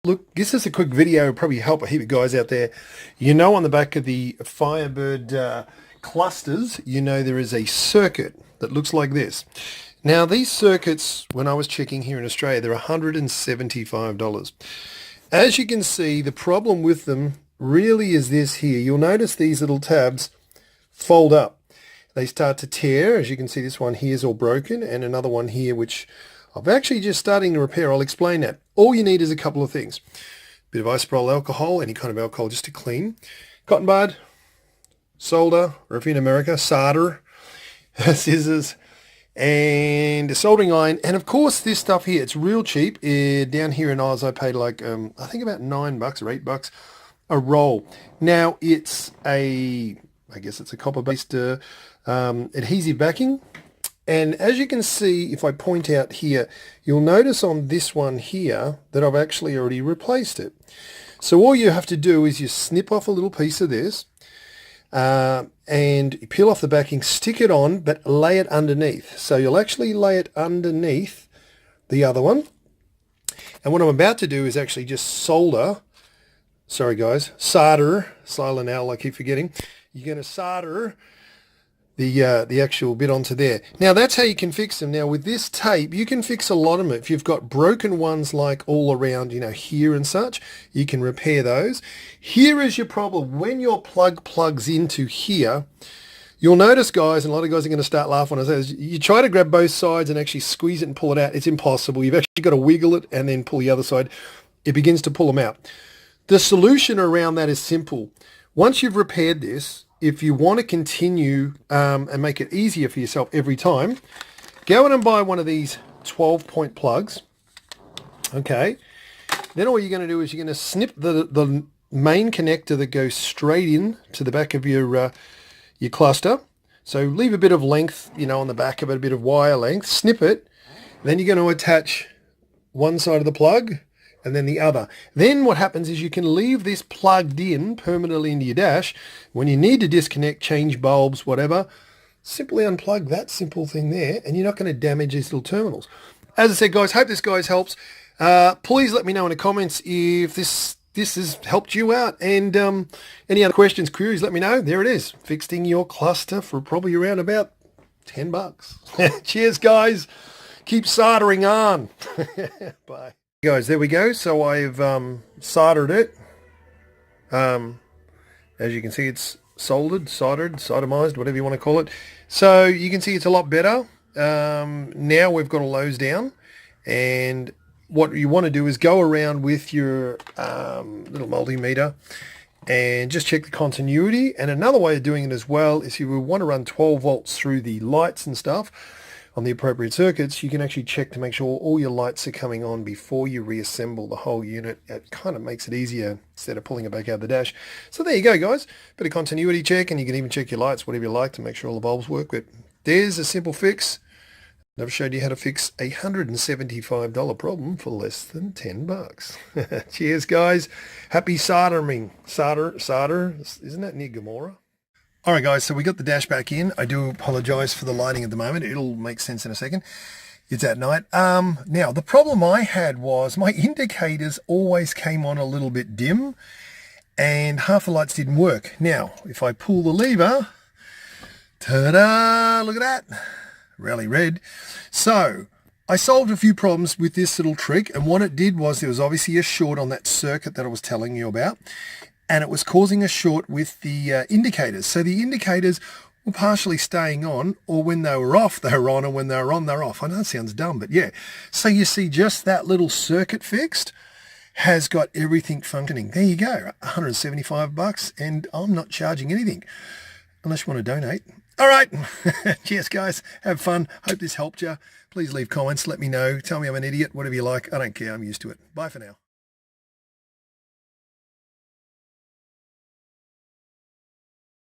Look, this is a quick video, probably help a heap of guys out there. You know, on the back of the Firebird clusters, you know there is a circuit that looks like this. Now these circuits, when I was checking here in Australia, they're $175. As you can see, the problem with them really is this here. You'll notice these little tabs fold up. They start to tear. As you can see, this one here is all broken, and another one here which I'm actually just starting to repair. I'll explain that. All you need is a couple of things. A bit of isopropyl alcohol, any kind of alcohol just to clean. Cotton bud, solder, or if you're in America, solder, scissors, and a soldering iron. And of course this stuff here, it's real cheap. Down here in Oz I paid like, I think about $9 or $8 a roll. Now it's I guess it's a copper-based adhesive backing. And as you can see, if I point out here, you'll notice on this one here that I've actually already replaced it. So all you have to do is you snip off a little piece of this and peel off the backing, stick it on, but lay it underneath. So you'll actually lay it underneath the other one. And what I'm about to do is actually just solder, solder, silent L, I keep forgetting. You're going to solder the actual bit onto there. Now that's how you can fix them. Now with this tape, you can fix a lot of them. If you've got broken ones like all around, you know, here and such, you can repair those. Here is your problem. When your plug plugs into here, you'll notice, guys, and a lot of guys are going to start laughing when I say this, you try to grab both sides and actually squeeze it and pull it out. It's impossible. You've actually got to wiggle it and then pull the other side. It begins to pull them out. The solution around that is simple. Once you've repaired this, if you want to continue and make it easier for yourself every time, go in and buy one of these 12-point plugs. Okay. Then all you're going to do is you're going to snip the main connector that goes straight in to the back of your cluster. So leave a bit of length, you know, on the back of it, a bit of wire length. Snip it. Then you're going to attach one side of the plug and then the other. Then what happens is you can leave this plugged in permanently into your dash. When you need to disconnect, change bulbs, whatever, simply unplug that simple thing there, and you're not going to damage these little terminals. As I said, guys, hope this guys helps. Please let me know in the comments if this has helped you out, and any other questions, queries, let me know. There it is, fixing your cluster for probably around about $10. Cheers, guys. Keep soldering on. Bye. Guys, there we go. So I've soldered it. As you can see, it's soldered, sodomized, whatever you want to call it. So you can see it's a lot better. Now we've got all those down, and what you want to do is go around with your little multimeter and just check the continuity. And another way of doing it as well is you will want to run 12 volts through the lights and stuff on the appropriate circuits. You can actually check to make sure all your lights are coming on before you reassemble the whole unit. It kind of makes it easier instead of pulling it back out of the dash. So there you go, guys. Bit of continuity check, and you can even check your lights, whatever you like, to make sure all the bulbs work. But there's a simple fix. I've showed you how to fix a $175 problem for less than $10. Cheers, guys. Happy soldering. Solder. Isn't that near Gomorrah? All right, guys, so we got the dash back in. I do apologize for the lighting at the moment. It'll make sense in a second. It's at night. Now, the problem I had was my indicators always came on a little bit dim, and half the lights didn't work. Now, if I pull the lever, ta-da, look at that, really red. So I solved a few problems with this little trick, and what it did was there was obviously a short on that circuit that I was telling you about, and it was causing a short with the indicators. So the indicators were partially staying on, or when they were off, they were on, and when they were on, they're off. I know it sounds dumb, but yeah. So you see, just that little circuit fixed has got everything functioning. There you go, $175, and I'm not charging anything, unless you want to donate. All right, cheers, guys. Have fun. Hope this helped you. Please leave comments. Let me know. Tell me I'm an idiot, whatever you like. I don't care. I'm used to it. Bye for now.